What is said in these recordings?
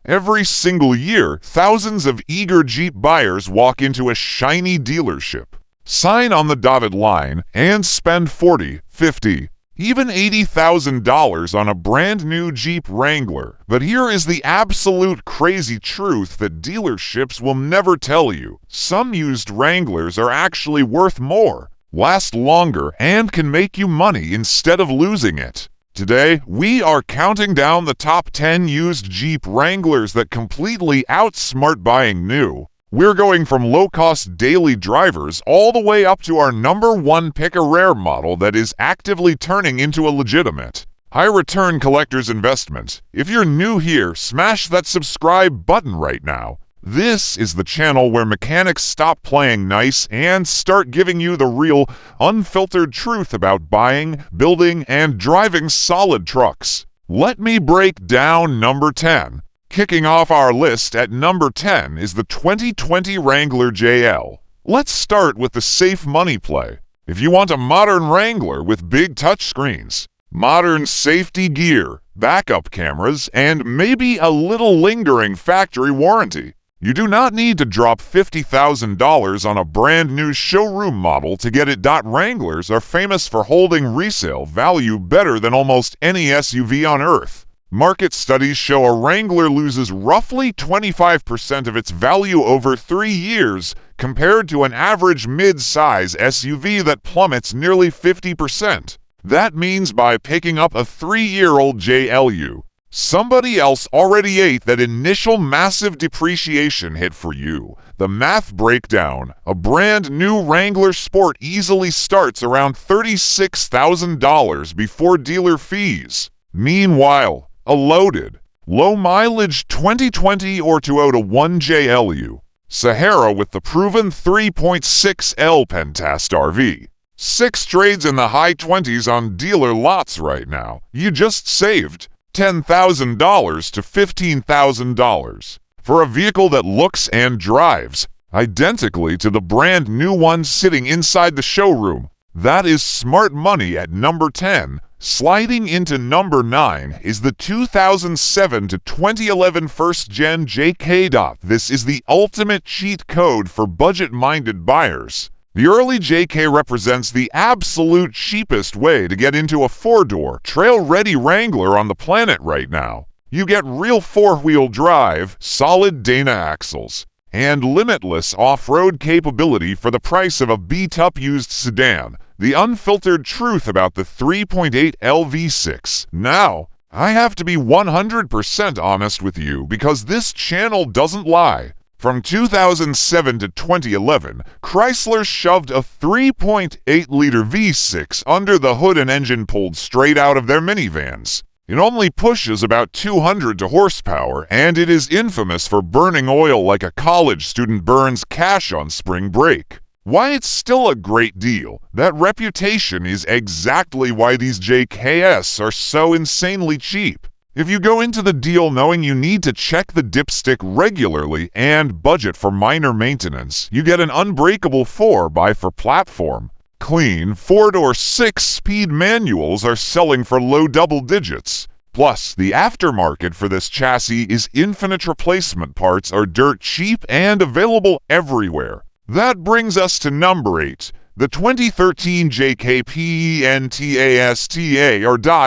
Every single year, thousands of eager Jeep buyers walk into a shiny dealership, sign on the dotted line, and spend $40, $50, even $80,000 on a brand new Jeep Wrangler. But here is the absolute crazy truth that dealerships will never tell you. Some used Wranglers are actually worth more, last longer, and can make you money instead of losing it. Today, we are counting down the top 10 used Jeep Wranglers that completely outsmart buying new. We're going from low-cost daily drivers all the way up to our #1 pick-a-rare model that is actively turning into a legitimate, high-return collector's investment. If you're new here, smash that subscribe button right now. This is the channel where mechanics stop playing nice and start giving you the real, unfiltered truth about buying, building, and driving solid trucks. Let me break down number 10. Kicking off our list at number 10 is the 2020 Wrangler JL. Let's start with the safe money play. If you want a modern Wrangler with big touchscreens, modern safety gear, backup cameras, and maybe a little lingering factory warranty, you do not need to drop $50,000 on a brand new showroom model to get it. Wranglers are famous for holding resale value better than almost any SUV on earth. Market studies show a Wrangler loses roughly 25% of its value over 3 years, compared to an average mid-size SUV that plummets nearly 50%. That means by picking up a 3-year-old JLU, somebody else already ate that initial massive depreciation hit for you. The math breakdown: a brand new Wrangler Sport easily starts around $36,000 before dealer fees. Meanwhile, a loaded, low-mileage 2020 or Toyota 1 JLU Sahara with the proven 3.6L Pentastar V6 trades in the high 20s on dealer lots right now. You just saved $10,000 to $15,000 for a vehicle that looks and drives identically to the brand new one sitting inside the showroom. That is smart money at number 10. Sliding into number 9 is the 2007 to 2011 first-gen JK. This is the ultimate cheat code for budget-minded buyers. The early JK represents the absolute cheapest way to get into a 4-door, trail-ready Wrangler on the planet right now. You get real 4-wheel drive, solid Dana axles, and limitless off-road capability for the price of a beat-up used sedan. The unfiltered truth about the 3.8L V6. Now, I have to be 100% honest with you because this channel doesn't lie. From 2007 to 2011, Chrysler shoved a 3.8-liter V6 under the hood and engine pulled straight out of their minivans. It only pushes about 200 horsepower, and it is infamous for burning oil like a college student burns cash on spring break. Why it's still a great deal, that reputation is exactly why these JKS are so insanely cheap. If you go into the deal knowing you need to check the dipstick regularly and budget for minor maintenance, you get an unbreakable 4x4 platform. Clean 4-door 6-speed manuals are selling for low double digits. Plus, the aftermarket for this chassis is infinite. Replacement parts are dirt cheap and available everywhere. That brings us to number 8, the 2013 JK Pentasta.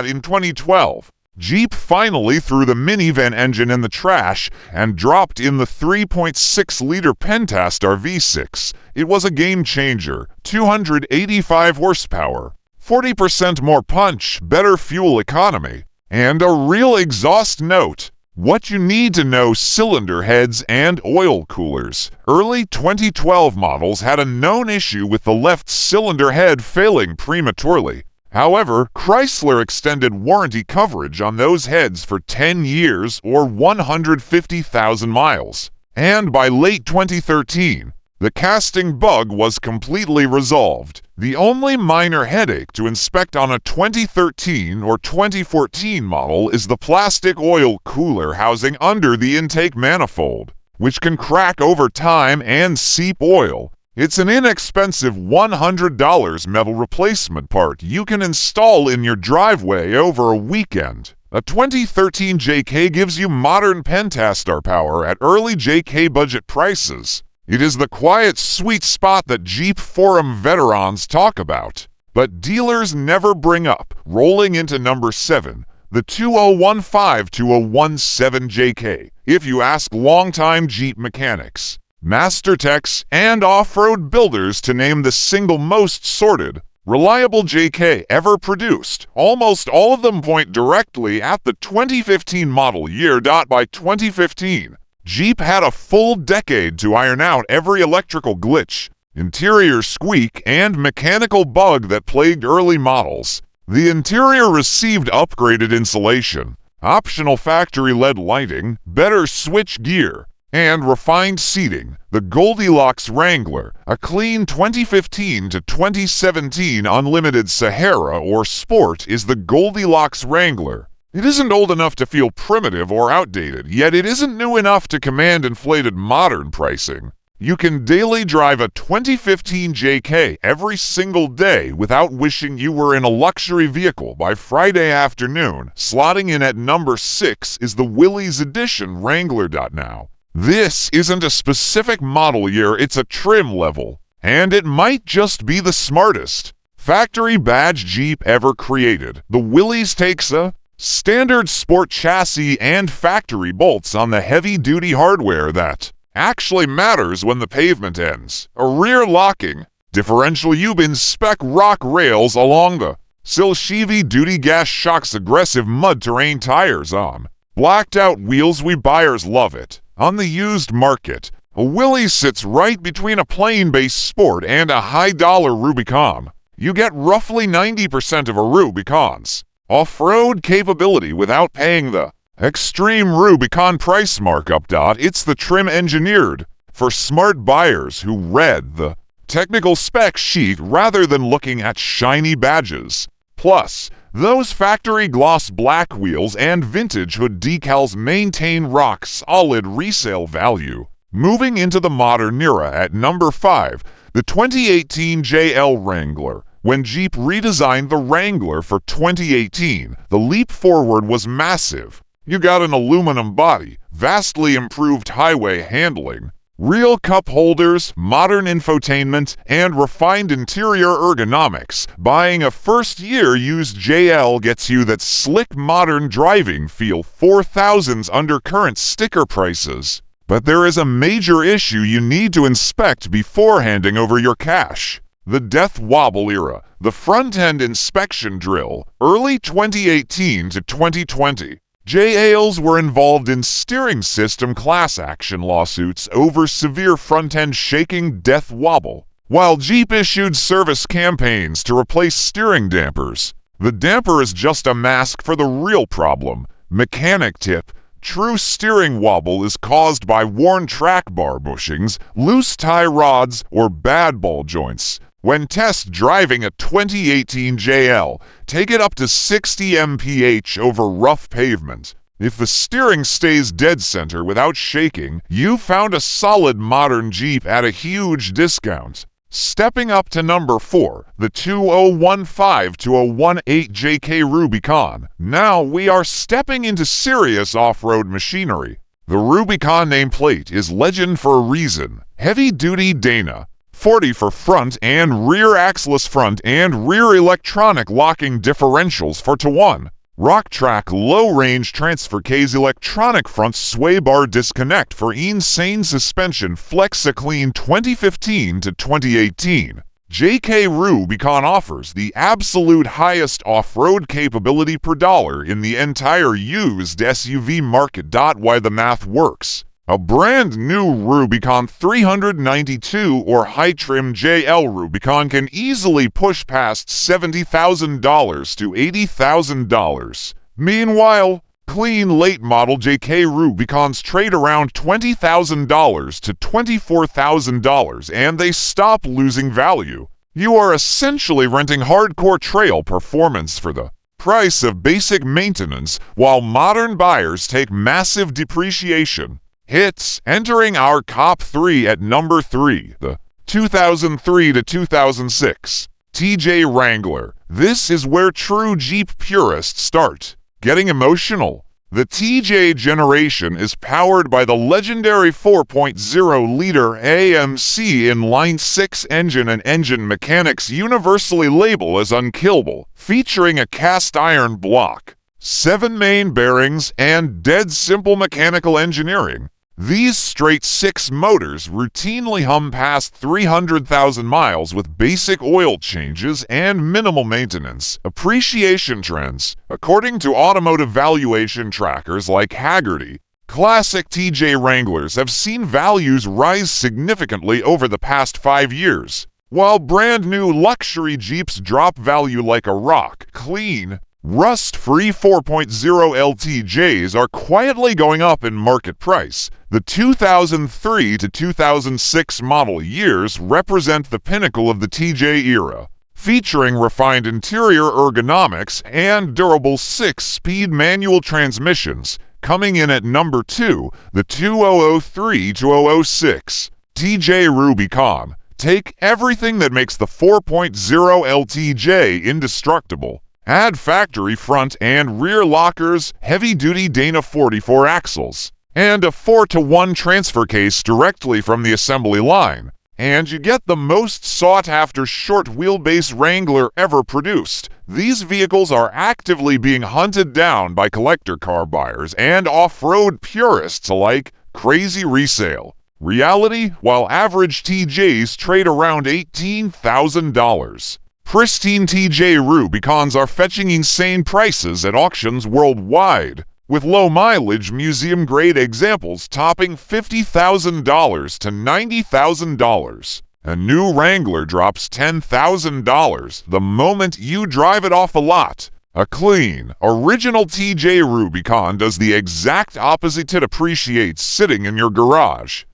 In 2012, Jeep finally threw the minivan engine in the trash and dropped in the 3.6-liter Pentastar V6. It was a game-changer. 285 horsepower, 40% more punch, better fuel economy, and a real exhaust note. What you need to know: cylinder heads and oil coolers. Early 2012 models had a known issue with the left cylinder head failing prematurely. However, Chrysler extended warranty coverage on those heads for 10 years or 150,000 miles. And by late 2013, the casting bug was completely resolved. The only minor headache to inspect on a 2013 or 2014 model is the plastic oil cooler housing under the intake manifold, which can crack over time and seep oil. It's an inexpensive $100 metal replacement part you can install in your driveway over a weekend. A 2013 JK gives you modern Pentastar power at early JK budget prices. It is the quiet, sweet spot that Jeep Forum veterans talk about. But dealers never bring up, rolling into number 7, the 2015-2017 JK. If you ask longtime Jeep mechanics, master techs, and off-road builders to name the single most sorted, reliable JK ever produced, almost all of them point directly at the 2015 model year. By 2015, Jeep had a full decade to iron out every electrical glitch, interior squeak, and mechanical bug that plagued early models. The interior received upgraded insulation, optional factory LED lighting, better switch gear, and refined seating. The Goldilocks Wrangler, a clean 2015 to 2017 Unlimited Sahara or Sport, is the Goldilocks Wrangler. It isn't old enough to feel primitive or outdated, yet it isn't new enough to command inflated modern pricing. You can daily drive a 2015 JK every single day without wishing you were in a luxury vehicle by Friday afternoon. Slotting in at number 6 is the Willys Edition Wrangler. Now, this isn't a specific model year, it's a trim level, and it might just be the smartest factory badge Jeep ever created. The Willys takes a standard sport chassis and factory bolts on the heavy-duty hardware that actually matters when the pavement ends. A rear-locking differential U-bin spec rock rails along the Silchevy duty gas shocks, aggressive mud terrain tires on blacked-out wheels. We buyers love it. On the used market, a Willys sits right between a plain base Sport and a high-dollar Rubicon. You get roughly 90% of a Rubicon's off-road capability without paying the extreme Rubicon price markup. It's the trim engineered for smart buyers who read the technical spec sheet rather than looking at shiny badges. Plus, those factory gloss black wheels and vintage hood decals maintain rock-solid resale value. Moving into the modern era at number 5, the 2018 JL Wrangler. When Jeep redesigned the Wrangler for 2018, the leap forward was massive. You got an aluminum body, vastly improved highway handling, real cup holders, modern infotainment, and refined interior ergonomics. Buying a first-year used JL gets you that slick modern driving feel. 4,000s under current sticker prices. But there is a major issue you need to inspect before handing over your cash. The death wobble era, the front-end inspection drill, early 2018 to 2020. JLs were involved in steering system class action lawsuits over severe front-end shaking death wobble, while Jeep issued service campaigns to replace steering dampers. The damper is just a mask for the real problem. Mechanic tip: true steering wobble is caused by worn track bar bushings, loose tie rods, or bad ball joints. When test driving a 2018 JL, take it up to 60 mph over rough pavement. If the steering stays dead center without shaking, you found a solid modern Jeep at a huge discount. Stepping up to number 4, the 2015-2018 JK Rubicon. Now we are stepping into serious off-road machinery. The Rubicon nameplate is legend for a reason. Heavy-duty Dana. 40 for front and rear axeless front and rear electronic locking differentials 4-to-1. Rock track low-range transfer case electronic front sway bar disconnect for insane suspension Flex-A-Clean 2015 to 2018. JK Rubicon offers the absolute highest off-road capability per dollar in the entire used SUV market. Why the math works. A brand new Rubicon 392 or high-trim JL Rubicon can easily push past $70,000 to $80,000. Meanwhile, clean late-model JK Rubicons trade around $20,000 to $24,000 and they stop losing value. You are essentially renting hardcore trail performance for the price of basic maintenance, while modern buyers take massive depreciation hits. Entering our top 3 at number 3, the 2003 to 2006 TJ Wrangler. This is where true Jeep purists start. Getting emotional. The TJ generation is powered by the legendary 4.0-liter AMC inline 6 engine and engine mechanics universally label as Unkillable, featuring a cast iron block, 7 main bearings, and dead simple mechanical engineering. These straight 6 motors routinely hum past 300,000 miles with basic oil changes and minimal maintenance. Appreciation trends. According to automotive valuation trackers like Haggerty, classic TJ Wranglers have seen values rise significantly over the past 5 years, while brand new luxury Jeeps drop value like a rock. Clean, rust-free 4.0 LTJs are quietly going up in market price. The 2003 to 2006 model years represent the pinnacle of the TJ era, featuring refined interior ergonomics and durable 6-speed manual transmissions. Coming in at number 2, the 2003 to 006 TJ Rubicon. Take everything that makes the 4.0 LTJ indestructible. Add factory front and rear lockers, heavy-duty Dana 44 axles, and a 4-to-1 transfer case directly from the assembly line, and you get the most sought-after short-wheelbase Wrangler ever produced. These vehicles are actively being hunted down by collector car buyers and off-road purists alike. Crazy resale. Reality, while average TJs trade around $18,000. Pristine TJ Rubicons are fetching insane prices at auctions worldwide, with low-mileage museum-grade examples topping $50,000 to $90,000. A new Wrangler drops $10,000 the moment you drive it off a lot. A clean, original TJ Rubicon does the exact opposite. It appreciates sitting in your garage.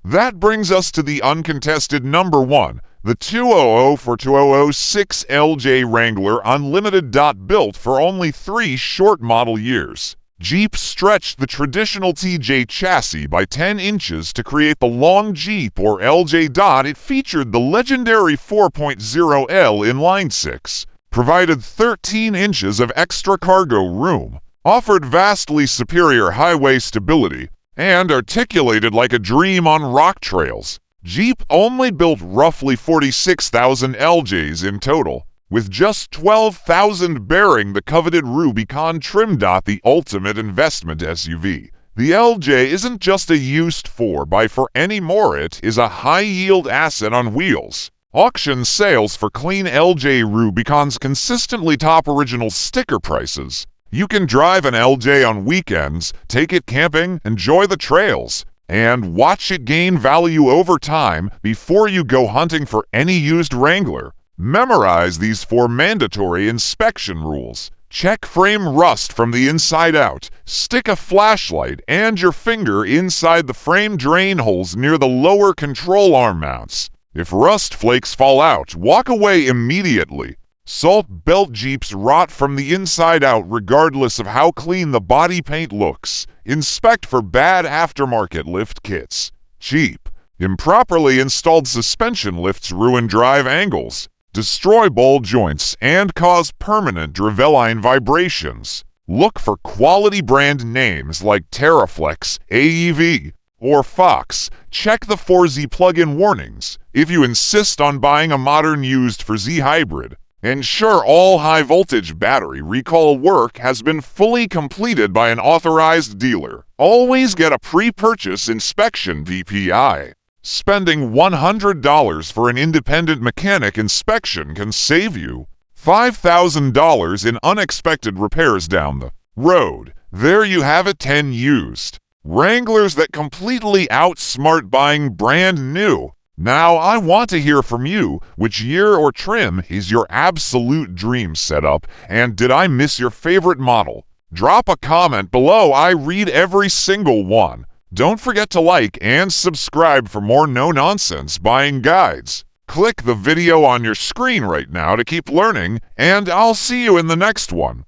That brings us to the uncontested number 1. The 200 to 206 LJ Wrangler Unlimited. Built for only 3 short model years, Jeep stretched the traditional TJ chassis by 10 inches to create the long Jeep or LJ. It featured the legendary 4.0L inline 6, provided 13 inches of extra cargo room, offered vastly superior highway stability, and articulated like a dream on rock trails. Jeep only built roughly 46,000 LJs in total, with just 12,000 bearing the coveted Rubicon trim. The ultimate investment SUV. The LJ isn't just a used 4x4 anymore, it is a high-yield asset on wheels. Auction sales for clean LJ Rubicons consistently top original sticker prices. You can drive an LJ on weekends, take it camping, enjoy the trails, and watch it gain value over time before you go hunting for any used Wrangler. Memorize these 4 mandatory inspection rules. Check frame rust from the inside out. Stick a flashlight and your finger inside the frame drain holes near the lower control arm mounts. If rust flakes fall out, walk away immediately. Salt belt Jeeps rot from the inside out regardless of how clean the body paint looks. Inspect for bad aftermarket lift kits. Cheap. Improperly installed suspension lifts ruin drive angles, destroy ball joints, and cause permanent Driveline vibrations. Look for quality brand names like Terraflex, AEV, or Fox. Check the 4Z plug-in warnings. If you insist on buying a modern used 4Z hybrid, ensure all high-voltage battery recall work has been fully completed by an authorized dealer. Always get a pre-purchase inspection VPI. Spending $100 for an independent mechanic inspection can save you $5,000 in unexpected repairs down the road. There you have it, 10 used Wranglers that completely outsmart buying brand new. Now I want to hear from you. Which year or trim is your absolute dream setup, and did I miss your favorite model? Drop a comment below. I read every single one. Don't forget to like and subscribe for more no-nonsense buying guides. Click the video on your screen right now to keep learning, and I'll see you in the next one.